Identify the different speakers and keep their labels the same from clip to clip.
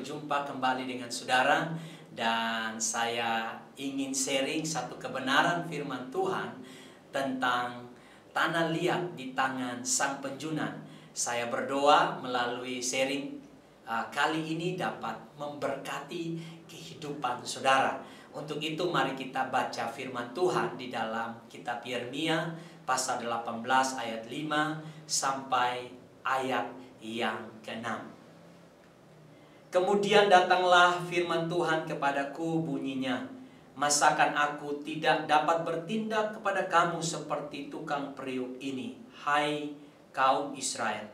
Speaker 1: berjumpa kembali dengan saudara, dan saya ingin sharing satu kebenaran firman Tuhan tentang tanah liat di tangan Sang Penjunan. Saya berdoa melalui sharing kali ini dapat memberkati kehidupan saudara. Untuk itu mari kita baca firman Tuhan di dalam kitab Yeremia pasal 18 ayat 5 sampai ayat yang ke-6. Kemudian datanglah firman Tuhan kepadaku, bunyinya, masakan aku tidak dapat bertindak kepada kamu seperti tukang periuk ini, hai kaum Israel.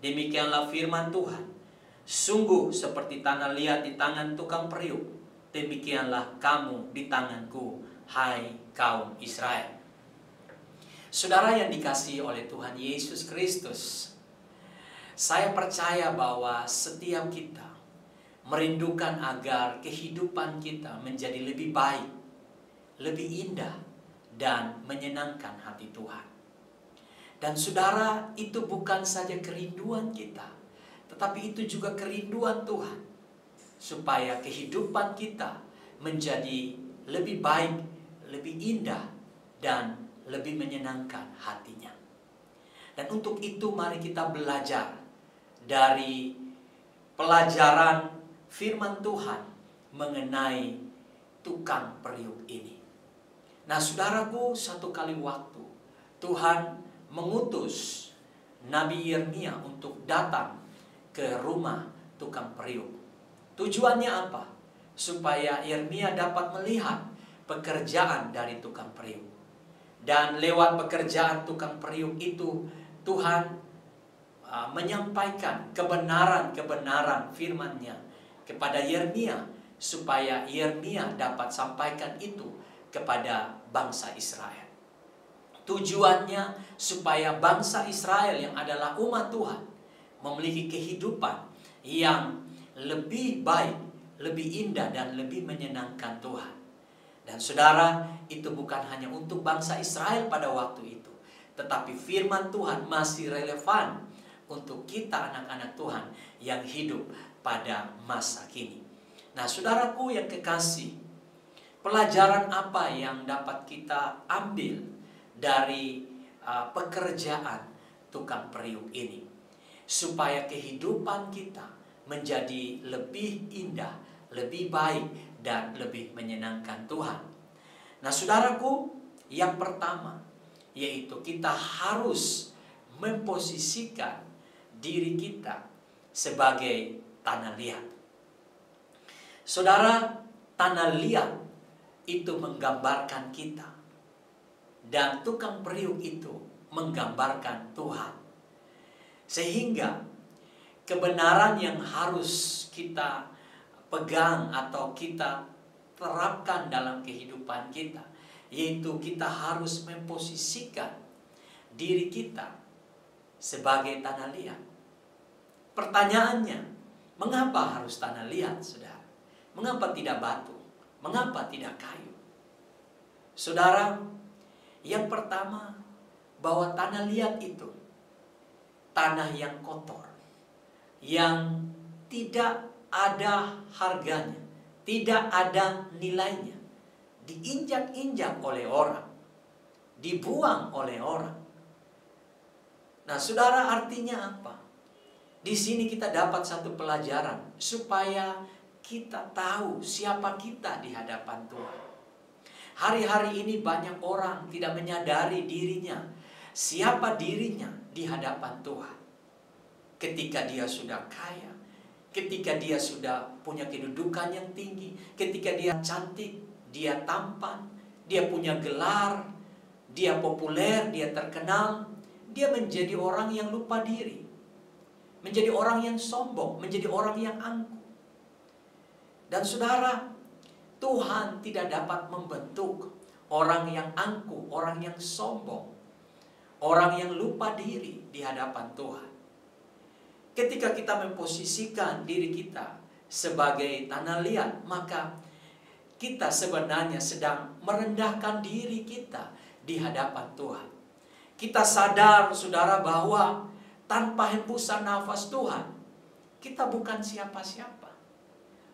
Speaker 1: Demikianlah firman Tuhan, sungguh seperti tanah liat di tangan tukang periuk, demikianlah kamu di tanganku, hai kaum Israel. Saudara yang dikasihi oleh Tuhan Yesus Kristus, saya percaya bahwa setiap kita merindukan agar kehidupan kita menjadi lebih baik, lebih indah, dan menyenangkan hati Tuhan. Dan saudara, itu bukan saja kerinduan kita, tetapi itu juga kerinduan Tuhan, supaya kehidupan kita menjadi lebih baik, lebih indah, dan lebih menyenangkan hatinya. Dan untuk itu mari kita belajar dari pelajaran firman Tuhan mengenai tukang periuk ini. Nah saudaraku, satu kali waktu Tuhan mengutus Nabi Yeremia untuk datang ke rumah tukang periuk. Tujuannya apa? Supaya Yeremia dapat melihat pekerjaan dari tukang periuk. Dan lewat pekerjaan tukang periuk itu Tuhan menyampaikan kebenaran-kebenaran firman-Nya kepada Yeremia, supaya Yeremia dapat sampaikan itu kepada bangsa Israel. Tujuannya supaya bangsa Israel yang adalah umat Tuhan memiliki kehidupan yang lebih baik, lebih indah, dan lebih menyenangkan Tuhan. Dan saudara, itu bukan hanya untuk bangsa Israel pada waktu itu, tetapi firman Tuhan masih relevan untuk kita anak-anak Tuhan yang hidup pada masa kini. Nah saudaraku yang kekasih, pelajaran apa yang dapat kita ambil dari pekerjaan tukang periuk ini, supaya kehidupan kita menjadi lebih indah, lebih baik, dan lebih menyenangkan Tuhan. Nah saudaraku, yang pertama yaitu kita harus memposisikan diri kita sebagai tanah liat. Saudara, tanah liat itu menggambarkan kita, dan tukang periuk itu menggambarkan Tuhan. Sehingga kebenaran yang harus kita pegang atau kita terapkan dalam kehidupan kita, yaitu kita harus memposisikan diri kita sebagai tanah liat. Pertanyaannya, mengapa harus tanah liat, saudara? Mengapa tidak batu? Mengapa tidak kayu? Saudara, yang pertama, bahwa tanah liat itu tanah yang kotor, yang tidak ada harganya, tidak ada nilainya, diinjak-injak oleh orang, dibuang oleh orang. Nah, saudara, artinya apa? Di sini kita dapat satu pelajaran supaya kita tahu siapa kita di hadapan Tuhan. Hari-hari ini banyak orang tidak menyadari dirinya, siapa dirinya di hadapan Tuhan. Ketika dia sudah kaya, ketika dia sudah punya kedudukan yang tinggi, ketika dia cantik, dia tampan, dia punya gelar, dia populer, dia terkenal, dia menjadi orang yang lupa diri, menjadi orang yang sombong, menjadi orang yang angkuh. Dan saudara, Tuhan tidak dapat membentuk orang yang angkuh, orang yang sombong, orang yang lupa diri di hadapan Tuhan. Ketika kita memposisikan diri kita sebagai tanah liat, maka kita sebenarnya sedang merendahkan diri kita di hadapan Tuhan. Kita sadar, saudara, bahwa tanpa hembusan nafas Tuhan, kita bukan siapa-siapa.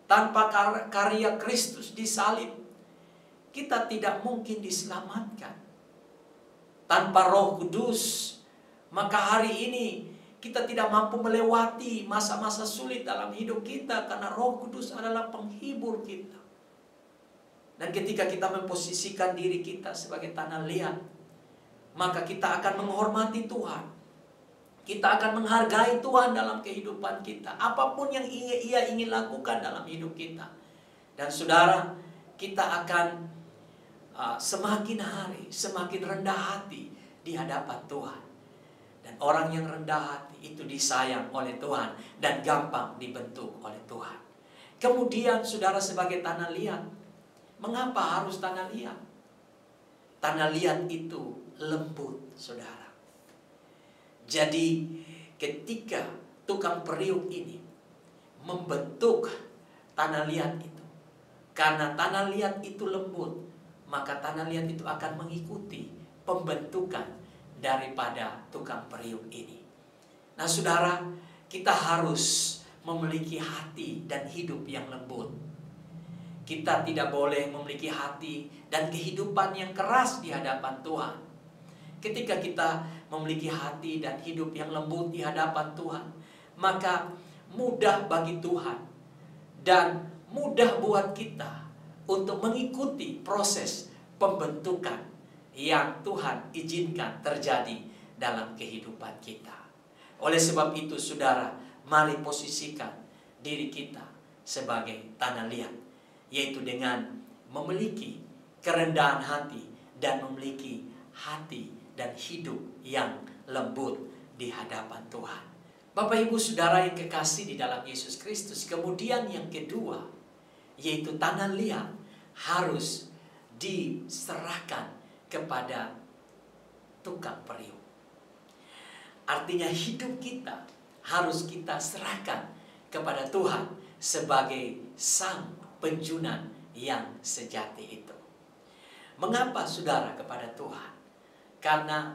Speaker 1: tanpa karya Kristus di salib, kita tidak mungkin diselamatkan. Tanpa Roh Kudus, maka hari ini kita tidak mampu melewati masa-masa sulit dalam hidup kita, karena Roh Kudus adalah penghibur kita. Dan ketika kita memposisikan diri kita sebagai tanah liat, maka kita akan menghormati Tuhan. Kita akan menghargai Tuhan dalam kehidupan kita, apapun yang Ia ingin lakukan dalam hidup kita. Dan saudara, kita akan semakin hari semakin rendah hati di hadapan Tuhan. Dan orang yang rendah hati itu disayang oleh Tuhan dan gampang dibentuk oleh Tuhan. Kemudian saudara, sebagai tanah liat, mengapa harus tanah liat? Tanah liat itu lembut, saudara. Jadi ketika tukang periuk ini membentuk tanah liat itu, karena tanah liat itu lembut, maka tanah liat itu akan mengikuti pembentukan daripada tukang periuk ini. Nah saudara, kita harus memiliki hati dan hidup yang lembut. Kita tidak boleh memiliki hati dan kehidupan yang keras di hadapan Tuhan. Ketika kita memiliki hati dan hidup yang lembut di hadapan Tuhan, maka mudah bagi Tuhan dan mudah buat kita untuk mengikuti proses pembentukan yang Tuhan izinkan terjadi dalam kehidupan kita. Oleh sebab itu saudara, mari posisikan diri kita sebagai tanah liat, yaitu dengan memiliki kerendahan hati dan memiliki hati dan hidup yang lembut di hadapan Tuhan. Bapak Ibu Saudara yang kekasih di dalam Yesus Kristus, kemudian yang kedua, yaitu tanah liat harus diserahkan kepada tukang periuk. Artinya hidup kita harus kita serahkan kepada Tuhan sebagai sang penjunan yang sejati itu. Mengapa saudara kepada Tuhan? Karena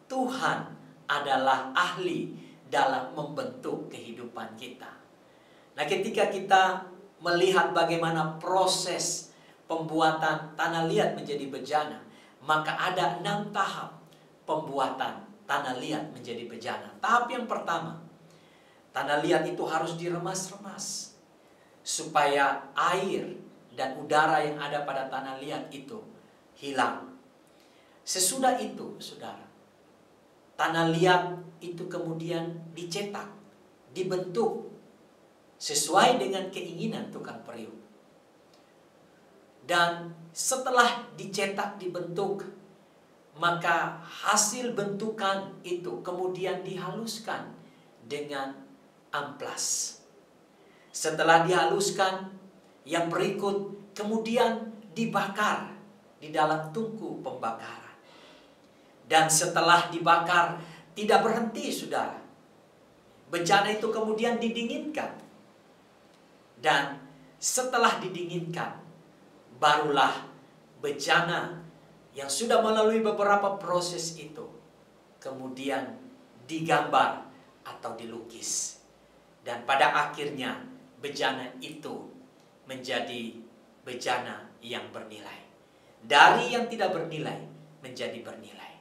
Speaker 1: Tuhan adalah ahli dalam membentuk kehidupan kita. Nah, ketika kita melihat bagaimana proses pembuatan tanah liat menjadi bejana, maka ada 6 tahap pembuatan tanah liat menjadi bejana. Tahap yang pertama, tanah liat itu harus diremas-remas supaya air dan udara yang ada pada tanah liat itu hilang. Sesudah itu, saudara, tanah liat itu kemudian dicetak, dibentuk sesuai dengan keinginan tukang periuk. Dan setelah dicetak, dibentuk, maka hasil bentukan itu kemudian dihaluskan dengan amplas. Setelah dihaluskan, yang berikut kemudian dibakar di dalam tungku pembakaran. Dan setelah dibakar, tidak berhenti saudara. Bejana itu kemudian didinginkan. Dan setelah didinginkan, barulah bejana yang sudah melalui beberapa proses itu kemudian digambar atau dilukis. Dan pada akhirnya bejana itu menjadi bejana yang bernilai. Dari yang tidak bernilai menjadi bernilai.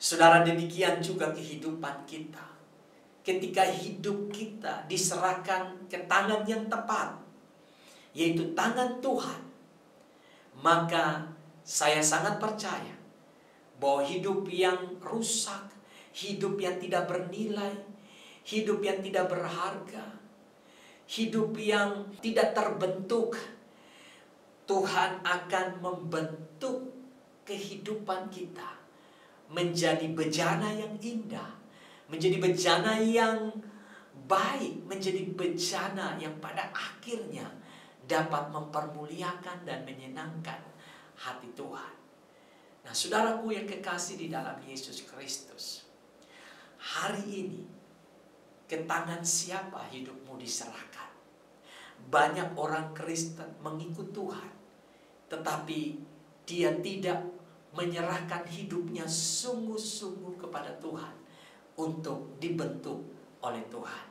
Speaker 1: Saudara, demikian juga kehidupan kita. Ketika hidup kita diserahkan ke tangan yang tepat, yaitu tangan Tuhan, maka saya sangat percaya bahwa hidup yang rusak, hidup yang tidak bernilai, hidup yang tidak berharga, hidup yang tidak terbentuk, Tuhan akan membentuk kehidupan kita menjadi bejana yang indah, menjadi bejana yang baik, menjadi bejana yang pada akhirnya dapat mempermuliakan dan menyenangkan hati Tuhan. Nah, saudaraku yang kekasih di dalam Yesus Kristus, hari ini ke tangan siapa hidupmu diserahkan? Banyak orang Kristen mengikut Tuhan, tetapi dia tidak menyerahkan hidupnya sungguh-sungguh kepada Tuhan untuk dibentuk oleh Tuhan.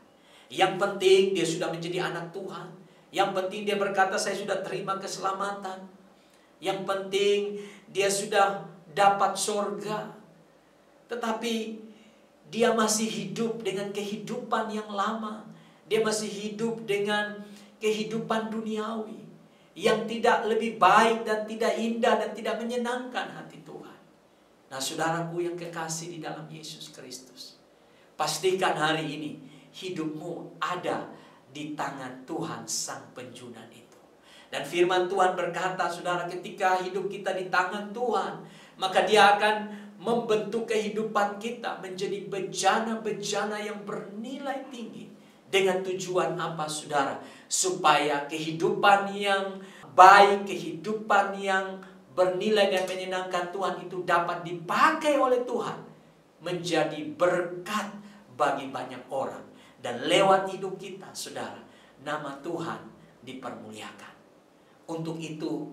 Speaker 1: Yang penting dia sudah menjadi anak Tuhan, Yang penting dia berkata, saya sudah terima keselamatan. Yang penting dia sudah dapat surga. Tetapi dia masih hidup dengan kehidupan yang lama. Dia masih hidup dengan kehidupan duniawi yang tidak lebih baik dan tidak indah dan tidak menyenangkan hati Tuhan. Nah, saudaraku yang kekasih di dalam Yesus Kristus, pastikan hari ini hidupmu ada di tangan Tuhan Sang Penjunan itu. Dan firman Tuhan berkata, saudara, ketika hidup kita di tangan Tuhan, maka Dia akan membentuk kehidupan kita menjadi bejana-bejana yang bernilai tinggi. Dengan tujuan apa, saudara? Supaya kehidupan yang baik, kehidupan yang bernilai dan menyenangkan Tuhan itu dapat dipakai oleh Tuhan menjadi berkat bagi banyak orang. Dan lewat hidup kita, saudara, nama Tuhan dipermuliakan. Untuk itu,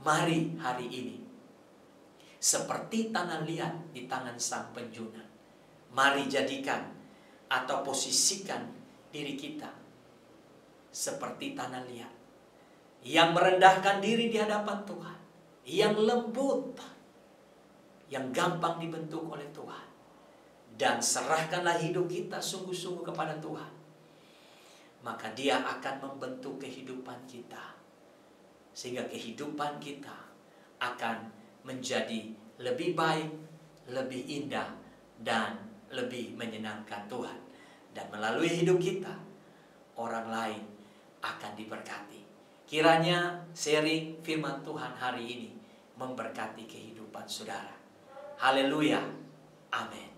Speaker 1: mari hari ini, seperti tanah liat di tangan Sang Penjunan, mari jadikan atau posisikan diri kita seperti tanah liat yang merendahkan diri di hadapan Tuhan, yang lembut, yang gampang dibentuk oleh Tuhan. Dan serahkanlah hidup kita sungguh-sungguh kepada Tuhan, maka Dia akan membentuk kehidupan kita, sehingga kehidupan kita akan menjadi lebih baik, lebih indah, dan lebih menyenangkan Tuhan. Dan melalui hidup kita, orang lain akan diberkati. Kiranya sharing firman Tuhan hari ini memberkati kehidupan saudara. Haleluya. Amin.